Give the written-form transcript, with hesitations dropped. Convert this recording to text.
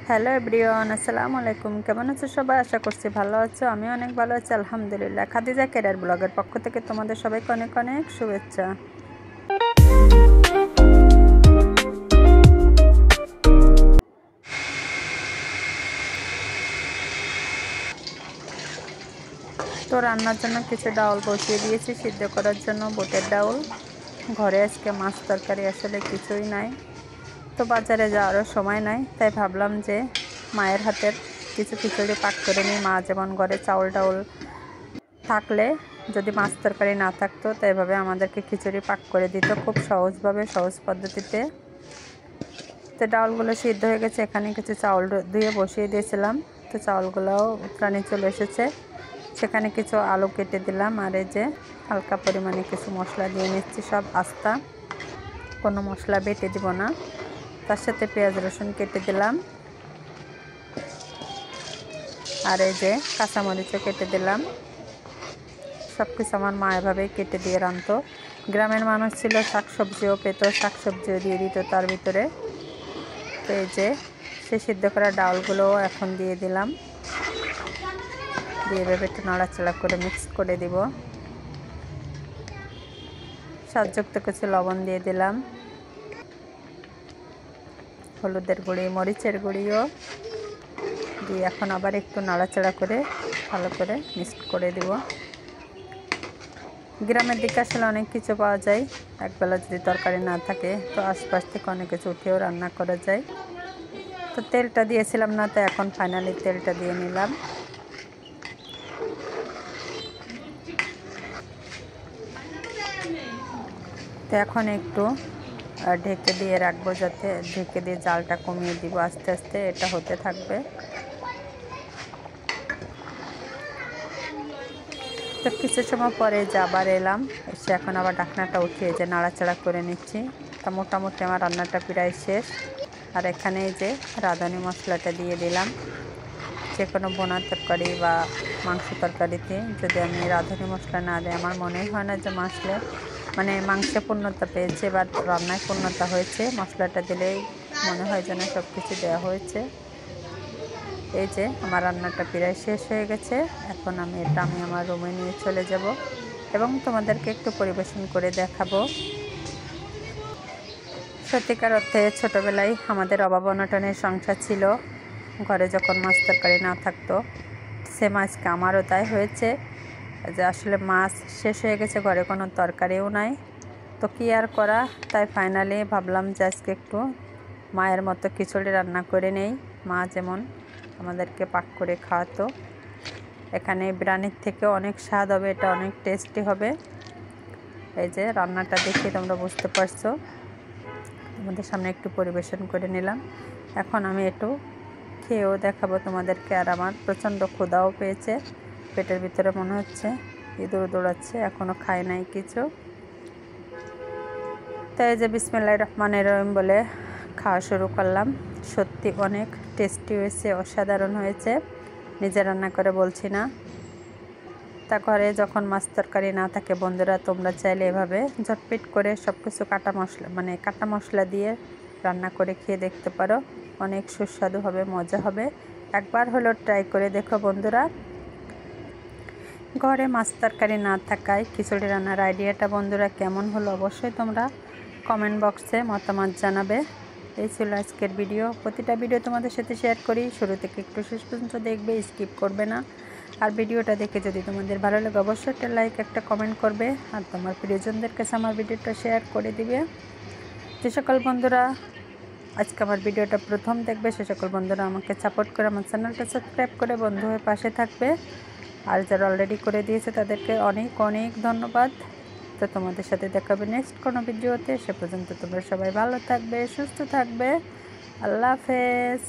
Hello everyone, আসসালামু আলাইকুম। কেমন আছো সবাই? আশা করছি ভালো আছো। আমি অনেক ভালো আছি আলহামদুলিল্লাহ। খাদিজা ক্যারিয়ার ব্লগের পক্ষ থেকে তোমাদের সবাইকে অনেক অনেক শুভেচ্ছা। তো রান্নার জন্য কিছু ডাউল বসিয়ে দিয়েছি সিদ্ধ করার জন্য, বুটের ডাউল। ঘরে আজকে মাছ তরকারি আসলে কিছুই নাই, তো বাজারে যাওয়ারও সময় নাই, তাই ভাবলাম যে মায়ের হাতের কিছু খিচুড়ি পাক করে নিই। মা যেমন ঘরে চাউল ডাউল থাকলে যদি মাছ তরকারি না থাকতো তো এভাবে আমাদেরকে খিচুড়ি পাক করে দিত খুব সহজভাবে, সহজ পদ্ধতিতে। তো ডাউলগুলো সিদ্ধ হয়ে গেছে। এখানে কিছু চাউল ধুয়ে বসিয়ে দিয়েছিলাম, তো চাউলগুলোও উতরানি চলে এসেছে। সেখানে কিছু আলু কেটে দিলাম, আর এই যে হালকা পরিমাণে কিছু মশলা দিয়ে নিচ্ছি, সব আস্তা, কোনো মশলা বেটে দিব না। তার সাথে পেঁয়াজ রসুন কেটে দিলাম, আর এই যে কাঁচামরিচও কেটে দিলাম। সব কিছু আমার মা এভাবেই কেটে দিয়ে রাঁধতো। গ্রামের মানুষ ছিল, শাকসবজিও পেত, শাকসবজিও দিয়ে দিত তার ভিতরে। তো এই যে সে সিদ্ধ করা ডাউলগুলোও এখন দিয়ে দিলাম, দিয়ে এভাবে একটু নাড়াচাড়া করে মিক্স করে দিব। স্বাদযুক্ত কিছু লবণ দিয়ে দিলাম, হলুদের গুঁড়ি, মরিচের গুঁড়িও দিয়ে এখন আবার একটু নাড়াচাড়া করে ভালো করে মিক্স করে দিব। গ্রামের দিকে আসলে অনেক কিছু পাওয়া যায়, একবেলা যদি তরকারি না থাকে তো আশপাশ থেকে অনেক কিছু উঠেও রান্না করা যায়। তো তেলটা দিয়েছিলাম না, তো এখন ফাইনালি তেলটা দিয়ে নিলাম। তো এখন একটু ঢেকে দিয়ে রাখবো, যাতে ঢেকে দিয়ে জালটা কমিয়ে দিব আস্তে আস্তে, এটা হতে থাকবে। তো কিছু সময় পরে যে আবার এলাম, এসে এখন আবার ঢাকনাটা উঠিয়ে যে নাড়াচাড়া করে নিচ্ছি। তা মোটামুটি আমার রান্নাটা প্রায় শেষ। আর এখানে যে রাঁধুনি মশলাটা দিয়ে দিলাম। যে কোনো বোনা তরকারি বা মাংস তরকারিতে যদি আমি রাঁধুনি মশলা না দিই, আমার মনেই হয় না যে মাংসে পূর্ণতা পেয়েছে বা রান্নায় পূর্ণতা হয়েছে। মশলাটা দিলেই মনে হয় যেন সব কিছু দেওয়া হয়েছে। এই যে আমার রান্নাটা প্রায় শেষ হয়ে গেছে। এখন আমি আমার রুমে নিয়ে চলে যাব এবং তোমাদেরকে একটু পরিবেশন করে দেখাবো। সত্যিকার অর্থে ছোটোবেলায় আমাদের অভাব অনটনের সংসার ছিল। ঘরে যখন মাছ তরকারি না থাকতো, সে মাছকে আমারও তাই হয়েছে যে আসলে মাছ শেষ হয়ে গেছে, ঘরে কোনো তরকারিও নাই, তো কী আর করা। তাই ফাইনালি ভাবলাম যে আজকে একটু মায়ের মতো খিচুড়ি রান্না করে নেই। মা যেমন আমাদেরকে পাক করে খাওয়াতো, এখানে বিরিয়ানির থেকে অনেক স্বাদ হবে, এটা অনেক টেস্টি হবে। এই যে রান্নাটা দেখে তোমরা বুঝতে পারছো, তোমাদের সামনে একটু পরিবেশন করে নিলাম। এখন আমি একটু খেয়েও দেখাবো তোমাদেরকে। আর আমার প্রচণ্ড ক্ষুধাও পেয়েছে, পেটের ভিতরে মনে হচ্ছে ইঁদুর দৌড়াচ্ছে, এখনও খায় নাই কিছু। তাই যে বিসমিল্লাহির রহমানির রহিম বলে খাওয়া শুরু করলাম। সত্যি অনেক টেস্টি হয়েছে, অসাধারণ হয়েছে, নিজে রান্না করে বলছি না। তা ঘরে যখন মাছ তরকারি না থাকে বন্ধুরা, তোমরা চাইলে এভাবে ঝটপিট করে সব কিছু কাটা মশলা দিয়ে রান্না করে খেয়ে দেখতে পারো, অনেক সুস্বাদু হবে, মজা হবে। একবার হলো ট্রাই করে দেখো বন্ধুরা। ঘরে মাছ তরকারি না থাকায় খিচুড়ি রান্নার আইডিয়াটা বন্ধুরা কেমন হলো অবশ্যই তোমরা কমেন্ট বক্সে মতামত জানাবে। এই ছিল আজকের ভিডিও। প্রতিটা ভিডিও তোমাদের সাথে শেয়ার করি, শুরু থেকে একটু শেষ পর্যন্ত দেখবে, স্কিপ করবে না। আর ভিডিওটা দেখে যদি তোমাদের ভালো লাগে অবশ্যই একটা লাইক, একটা কমেন্ট করবে, আর তোমার প্রিয়জনদের কাছে আমার ভিডিওটা শেয়ার করে দিবে। যে সকল বন্ধুরা আজকে আমার ভিডিওটা প্রথম দেখবে, সে সকল বন্ধুরা আমাকে সাপোর্ট করে আমার চ্যানেলটা সাবস্ক্রাইব করে বন্ধু হয়ে পাশে থাকবে। আর যারা অলরেডি করে দিয়েছে তাদেরকে অনেক অনেক ধন্যবাদ। তো তোমাদের সাথে দেখাবে নেক্সট কোনো ভিডিওতে। সে পর্যন্ত তোমরা সবাই ভালো থাকবে, সুস্থ থাকবে। আল্লাহ হাফেজ।